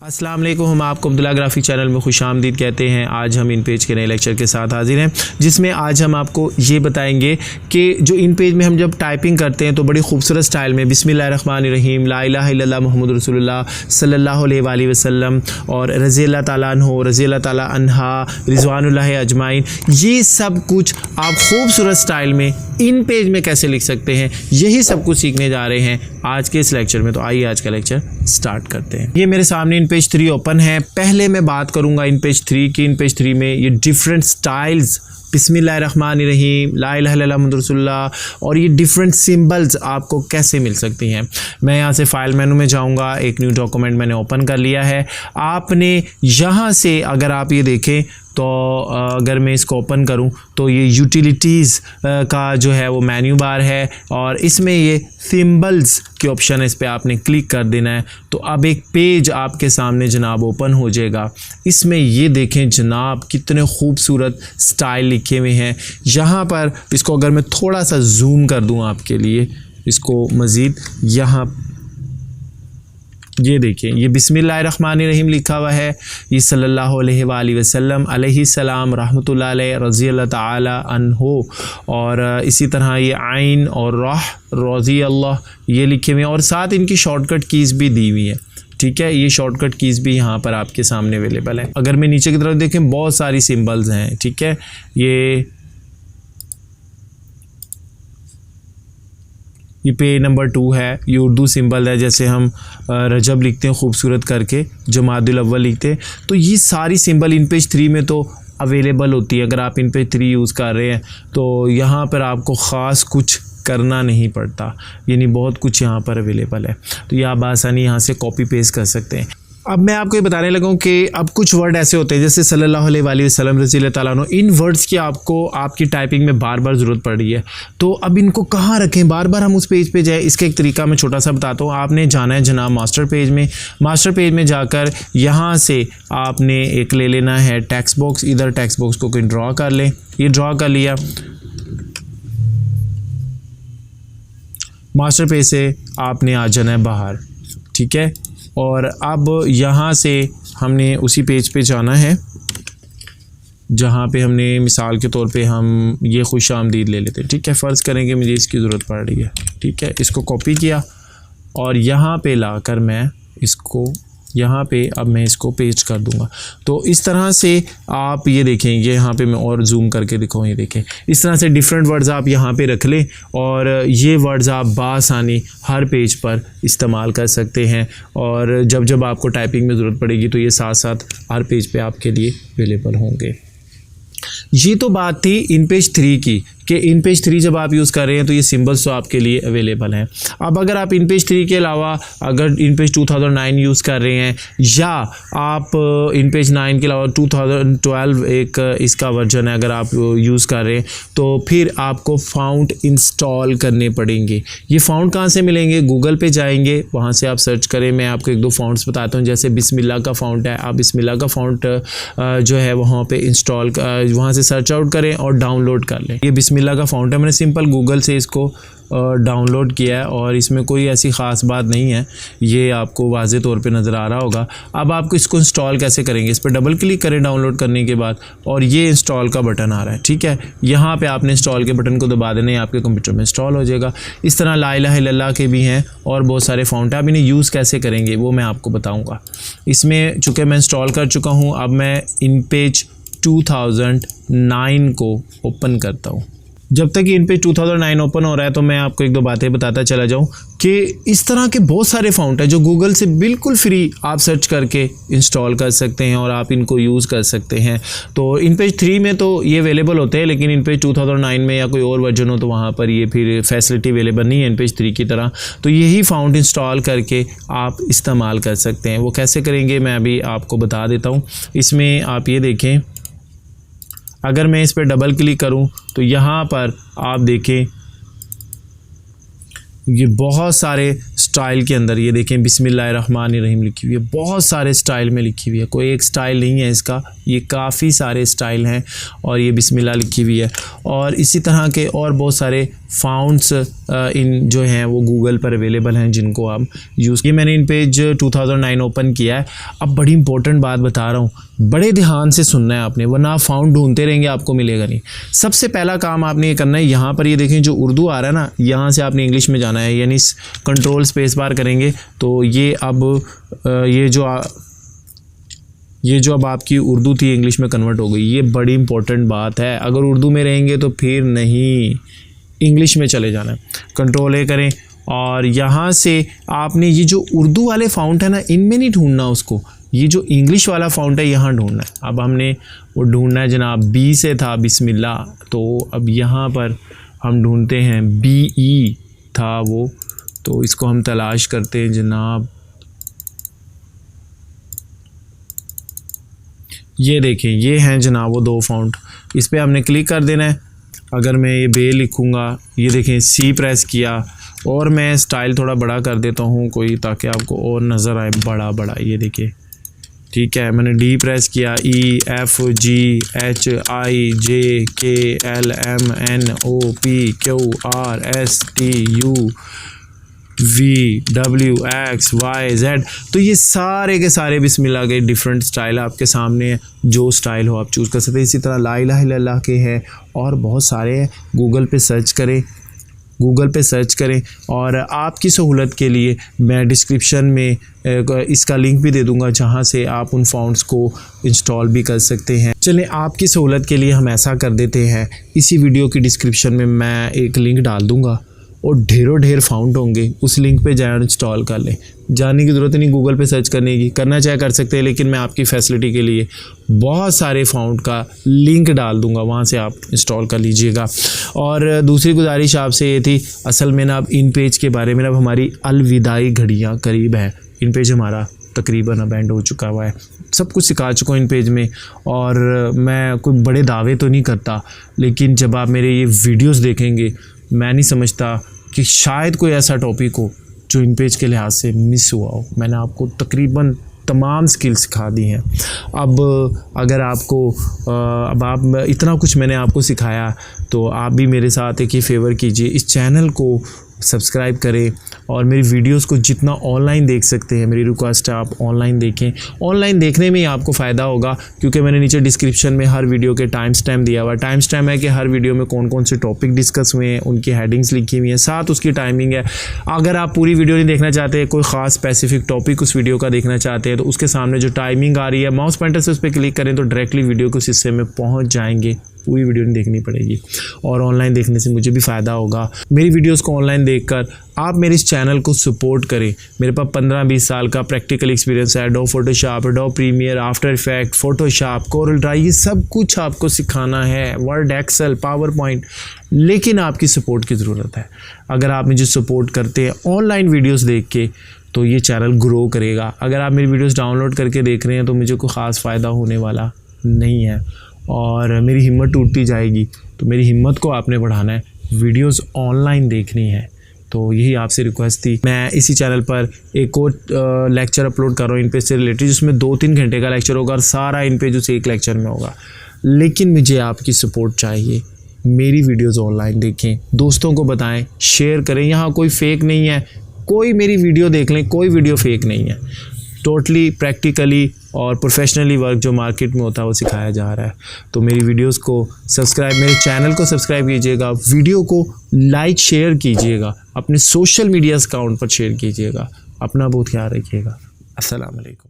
अस्सलाम वालेकुम, हम आपको अब्दुल्ला ग्राफिक चैनल में खुशामदीद कहते हैं। आज हम इन पेज के नए लेक्चर के साथ हाजिर हैं, जिसमें आज हम आपको ये बताएंगे कि जो इन पेज में हम जब टाइपिंग करते हैं तो बड़ी खूबसूरत स्टाइल में बिस्मिल्लाहिर्रहमानिर्रहीम, ला इलाहा इल्लल्लाह मुहम्मदुर रसूलुल्लाह सल्लल्लाहु अलैहि वसल्लम और रज़ी अल्लाह ताला अन्हु, रज़ी अल्लाह ताला अन्हा, रिज़वानुल्लाहि अजमाइन, ये सब कुछ आप खूबसूरत स्टाइल में इन पेज में कैसे लिख सकते हैं, यही सब कुछ सीखने जा रहे हैं आज के इस लेक्चर में। तो आइए आज का लेक्चर स्टार्ट करते हैं। ये मेरे सामने इन पेज 3 ओपन है। पहले मैं बात करूंगा इन पेज 3 की। इन पेज 3 में ये डिफरेंट स्टाइल्स, बिस्मिल्लाहिर्रहमानिर्रहीम, ला इलाहा इल्लल्लाह मुहम्मदुर रसूलुल्लाह और ये डिफरेंट सिंबल्स आपको कैसे मिल सकती हैं। मैं यहाँ से फाइल मेनू में जाऊँगा, एक न्यू डॉक्यूमेंट मैंने ओपन कर लिया है। आपने यहाँ से अगर आप ये देखें तो अगर मैं इसको ओपन करूं तो ये यूटिलिटीज़ का जो है वो मेन्यू बार है और इसमें ये सिंबल्स के ऑप्शन है, इस पर आपने क्लिक कर देना है। तो अब एक पेज आपके सामने जनाब ओपन हो जाएगा। इसमें ये देखें जनाब कितने खूबसूरत स्टाइल लिखे हुए हैं। यहाँ पर इसको अगर मैं थोड़ा सा जूम कर दूँ आपके लिए इसको मज़ीद, यहाँ ये देखिए ये बिस्मिल्लाहिर्रहमानिर्रहीम लिखा हुआ है, ये सल्लल्लाहु अलैहि वसल्लम अलैहिस्सलाम रहमतुल्लाह अलैहि रज़ी अल्लाह ताला अन्हु और इसी तरह ये आइन और राह रज़ी अल्लाह ये लिखे हुए हैं और साथ इनकी शॉर्टकट कीज़ भी दी हुई है। ठीक है, ये शॉर्टकट कीज़ भी यहाँ पर आपके सामने अवेलेबल है। अगर मैं नीचे की तरफ देखें बहुत सारी सिंबल्स हैं। ठीक है, ये पेज नंबर 2 है, ये उर्दू सिंबल है, जैसे हम रजब लिखते हैं खूबसूरत करके, जमादुल अव्वल लिखते हैं। तो ये सारी सिंबल इन पेज 3 में तो अवेलेबल होती है। अगर आप इन पेज 3 यूज़ कर रहे हैं तो यहाँ पर आपको ख़ास कुछ करना नहीं पड़ता, यानी बहुत कुछ यहाँ पर अवेलेबल है। तो ये आप आसानी यहाँ से कॉपी पेस्ट कर सकते हैं। अब मैं आपको ये बताने लगा हूँ कि अब कुछ वर्ड ऐसे होते हैं जैसे सल्लल्लाहु अलैहि वसल्लम, रज़ी अल्लाह ताला अन्हु, इन वर्ड्स की आपको आपकी टाइपिंग में बार बार ज़रूरत पड़ रही है। तो अब इनको कहाँ रखें, बार बार हम उस पेज पे जाए, इसका एक तरीका मैं छोटा सा बताता हूँ। आपने जाना है जनाब मास्टर पेज में। मास्टर पेज में जाकर यहाँ से आपने एक ले लेना है टेक्स्ट बॉक्स। इधर टेक्स्ट बॉक्स को कोई ड्रॉ कर लें, ये ड्रॉ कर लिया। मास्टर पेज से आपने आ जाना है बाहर। ठीक है, और अब यहाँ से हमने उसी पेज पे जाना है जहाँ पे हमने मिसाल के तौर पे हम ये खुशामदीद ले लेते हैं। ठीक है, फ़र्ज़ करेंगे मुझे इसकी ज़रूरत पड़ रही है। ठीक है, इसको कॉपी किया और यहाँ पे लाकर मैं इसको यहाँ पे अब मैं इसको पेस्ट कर दूँगा। तो इस तरह से आप ये देखें, ये यहाँ पे मैं और जूम करके दिखाऊँ, ये देखें इस तरह से डिफरेंट वर्ड्स आप यहाँ पे रख लें और ये वर्ड्स आप बासानी हर पेज पर इस्तेमाल कर सकते हैं और जब जब आपको टाइपिंग में ज़रूरत पड़ेगी तो ये साथ साथ हर पेज पे आपके लिए अवेलेबल होंगे। ये तो बात थी इन पेज 3 की कि इन पेज 3 जब आप यूज़ कर रहे हैं तो ये सिंबल्स तो आपके लिए अवेलेबल हैं। अब अगर आप इन पेज 3 के अलावा अगर इन पेज 2009 यूज़ कर रहे हैं या आप इन पेज 9 के अलावा 2012 एक इसका वर्जन है अगर आप यूज़ कर रहे हैं तो फिर आपको फ़ॉन्ट इंस्टॉल करने पड़ेंगे। ये फ़ॉन्ट कहाँ से मिलेंगे, गूगल पे जाएंगे, वहाँ से आप सर्च करें। मैं आपको 1-2 फ़ॉन्ट्स बताता हूँ, जैसे बिस्मिल्लाह का फ़ॉन्ट है। आप बिस्मिल्लाह का फ़ॉन्ट जो है वहाँ पर इंस्टॉल वहाँ से सर्च आउट करें और डाउनलोड कर लें। ये बिस्मिल्लाह का फ़ॉन्ट है, मैंने सिंपल गूगल से इसको डाउनलोड किया है और इसमें कोई ऐसी ख़ास बात नहीं है, ये आपको वाज़े तौर पे नज़र आ रहा होगा। अब आपको इसको इंस्टॉल कैसे करेंगे, इस पर डबल क्लिक करें डाउनलोड करने के बाद और ये इंस्टॉल का बटन आ रहा है। ठीक है, यहाँ पे आपने इंस्टॉल के बटन को दबा देना है, आपके कंप्यूटर में इंस्टॉल हो जाएगा। इस तरह ला इलाहा इल्लल्लाह के भी हैं और बहुत सारे फ़ॉन्ट हैं। अब इन्हें यूज़ कैसे करेंगे वो मैं आपको बताऊँगा। इसमें चूँकि मैं इंस्टॉल कर चुका हूँ, अब मैं इन पेज 2009 को ओपन करता हूँ। जब तक इन पे 2009 ओपन हो रहा है तो मैं आपको 1-2 बातें बताता चला जाऊं कि इस तरह के बहुत सारे फ़ॉन्ट हैं जो गूगल से बिल्कुल फ्री आप सर्च करके इंस्टॉल कर सकते हैं और आप इनको यूज़ कर सकते हैं। तो इन पेज 3 में तो ये अवेलेबल होते हैं, लेकिन इन पेज 2009 में या कोई और वर्जन हो तो वहाँ पर ये फिर फैसिलिटी अवेलेबल नहीं है इन पेज 3 की तरह। तो यही फ़ॉन्ट इंस्टॉल करके आप इस्तेमाल कर सकते हैं। वो कैसे करेंगे मैं अभी आपको बता देता हूँ। इसमें आप ये देखें, अगर मैं इस पर डबल क्लिक करूं तो यहाँ पर आप देखें ये बहुत सारे स्टाइल के अंदर ये देखें बिस्मिल्लाहिर्रहमानिर्रहीम लिखी हुई है, बहुत सारे स्टाइल में लिखी हुई है, कोई एक स्टाइल नहीं है इसका, ये काफ़ी सारे स्टाइल हैं और ये बिस्मिल्लाह लिखी हुई है। और इसी तरह के और बहुत सारे फ़ॉन्ट्स इन जो हैं वो गूगल पर अवेलेबल हैं जिनको आप यूज़। ये मैंने इन पेज 2009 ओपन किया है। अब बड़ी इंपॉर्टेंट बात बता रहा हूँ, बड़े ध्यान से सुनना है आपने, वरना आप फ़ॉन्ट ढूंढते रहेंगे आपको मिलेगा नहीं। सबसे पहला काम आपने ये करना है, यहाँ पर ये देखें जो उर्दू आ रहा है ना, यहाँ से आपने इंग्लिश में जाना है, यानी कंट्रोल स्पेस बार करेंगे तो ये अब ये जो अब आपकी उर्दू थी इंग्लिश में कन्वर्ट हो गई। ये बड़ी इंपॉर्टेंट बात है, अगर उर्दू में रहेंगे तो फिर नहीं, इंग्लिश में चले जाना है। कंट्रोल ए करें और यहाँ से आपने ये जो उर्दू वाले फ़ॉन्ट है ना, इनमें नहीं ढूंढना उसको, ये जो इंग्लिश वाला फ़ॉन्ट है यहाँ ढूंढना है। अब हमने वो ढूंढना है जनाब, बी से था बिस्मिल्लाह, तो अब यहाँ पर हम ढूंढते हैं BE था वो, तो इसको हम तलाश करते हैं जनाब। ये देखें, ये हैं जनाब वो दो फ़ॉन्ट, इस पर हमने क्लिक कर देना है। अगर मैं ये बे लिखूँगा, ये देखें C प्रेस किया और मैं स्टाइल थोड़ा बड़ा कर देता हूँ कोई, ताकि आपको और नज़र आए बड़ा बड़ा, ये देखिए, ठीक है। मैंने D प्रेस किया, E F G H I J K L M N O P Q R S T U V W X Y Z, तो ये सारे के सारे बिस्मिल्लाह के डिफरेंट स्टाइल आपके सामने है, जो स्टाइल हो आप चूज़ कर सकते हैं। इसी तरह ला इलाहा इल्लल्लाह के हैं और बहुत सारे हैं, गूगल पे सर्च करें और आपकी सहूलत के लिए मैं डिस्क्रिप्शन में इसका लिंक भी दे दूंगा, जहां से आप उन फ़ॉन्ट्स को इंस्टॉल भी कर सकते हैं। चलें, आपकी सहूलत के लिए हम ऐसा कर देते हैं, इसी वीडियो की डिस्क्रिप्शन में मैं एक लिंक डाल दूंगा और ढेर फ़ॉन्ट होंगे, उस लिंक पे जाए और इंस्टॉल कर लें। जाने की ज़रूरत नहीं गूगल पे सर्च करने की, करना चाहे कर सकते हैं, लेकिन मैं आपकी फैसिलिटी के लिए बहुत सारे फ़ॉन्ट का लिंक डाल दूंगा, वहाँ से आप इंस्टॉल कर लीजिएगा। और दूसरी गुजारिश आपसे ये थी, असल में ना अब इन पेज के बारे में, अब हमारी अलविदाई घड़ियाँ करीब हैं। इन पेज हमारा तकरीबन अब एंड हो चुका हुआ है, सब कुछ सिखा चुका हूँ इन पेज में, और मैं कोई बड़े दावे तो नहीं करता, लेकिन जब आप मेरे ये वीडियोज़ देखेंगे, मैं नहीं समझता कि शायद कोई ऐसा टॉपिक हो जो इन पेज के लिहाज से मिस हुआ हो। मैंने आपको तकरीबन तमाम स्किल सिखा दी हैं। अब अगर आपको अब आप इतना कुछ मैंने आपको सिखाया, तो आप भी मेरे साथ एक ही फेवर कीजिए, इस चैनल को सब्सक्राइब करें और मेरी वीडियोस को जितना ऑनलाइन देख सकते हैं, मेरी रिक्वेस्ट है आप ऑनलाइन देखें। ऑनलाइन देखने में ही आपको फ़ायदा होगा, क्योंकि मैंने नीचे डिस्क्रिप्शन में हर वीडियो के टाइम स्टैम्प दिया हुआ है। टाइम स्टैम्प है कि हर वीडियो में कौन कौन से टॉपिक डिस्कस हुए हैं, उनकी हेडिंग्स लिखी हुई हैं, साथ उसकी टाइमिंग है। अगर आप पूरी वीडियो नहीं देखना चाहते, कोई ख़ास स्पेसिफिक टॉपिक उस वीडियो का देखना चाहते हैं, तो उसके सामने जो टाइमिंग आ रही है, माउस पॉइंटर से उस पर क्लिक करें तो डायरेक्टली वीडियो के उस हिस्से में पहुँच जाएंगे, पूरी वीडियो नहीं देखनी पड़ेगी। और ऑनलाइन देखने से मुझे भी फ़ायदा होगा। मेरी वीडियोस को ऑनलाइन देखकर आप मेरे इस चैनल को सपोर्ट करें। मेरे पास 15-20 साल का प्रैक्टिकल एक्सपीरियंस है, Adobe Photoshop, Adobe Premiere, After Effect, Photoshop, Corel Draw, ये सब कुछ आपको सिखाना है, वर्ड, एक्सेल, पावर पॉइंट, लेकिन आपकी सपोर्ट की ज़रूरत है। अगर आप मुझे सपोर्ट करते हैं ऑनलाइन वीडियोज़ देख के, तो ये चैनल ग्रो करेगा। अगर आप मेरी वीडियोज़ डाउनलोड करके देख रहे हैं तो मुझे कोई ख़ास फ़ायदा होने वाला नहीं है और मेरी हिम्मत टूटती जाएगी। तो मेरी हिम्मत को आपने बढ़ाना है, वीडियोस ऑनलाइन देखनी है। तो यही आपसे रिक्वेस्ट थी। मैं इसी चैनल पर एक और लेक्चर अपलोड कर रहा हूँ इन पेज से रिलेटेड, जिसमें 2-3 घंटे का लेक्चर होगा और सारा इन पेज से एक लेक्चर में होगा। लेकिन मुझे आपकी सपोर्ट चाहिए। मेरी वीडियोज़ ऑनलाइन देखें, दोस्तों को बताएँ, शेयर करें। यहाँ कोई फेक नहीं है, कोई मेरी वीडियो देख लें, कोई वीडियो फेक नहीं है। टोटली प्रैक्टिकली और प्रोफेशनली वर्क जो मार्केट में होता है वो सिखाया जा रहा है। तो मेरी वीडियोस को सब्सक्राइब, मेरे चैनल को सब्सक्राइब कीजिएगा, वीडियो को लाइक शेयर कीजिएगा, अपने सोशल मीडिया अकाउंट पर शेयर कीजिएगा। अपना बहुत ख्याल रखिएगा। अस्सलाम वालेकुम।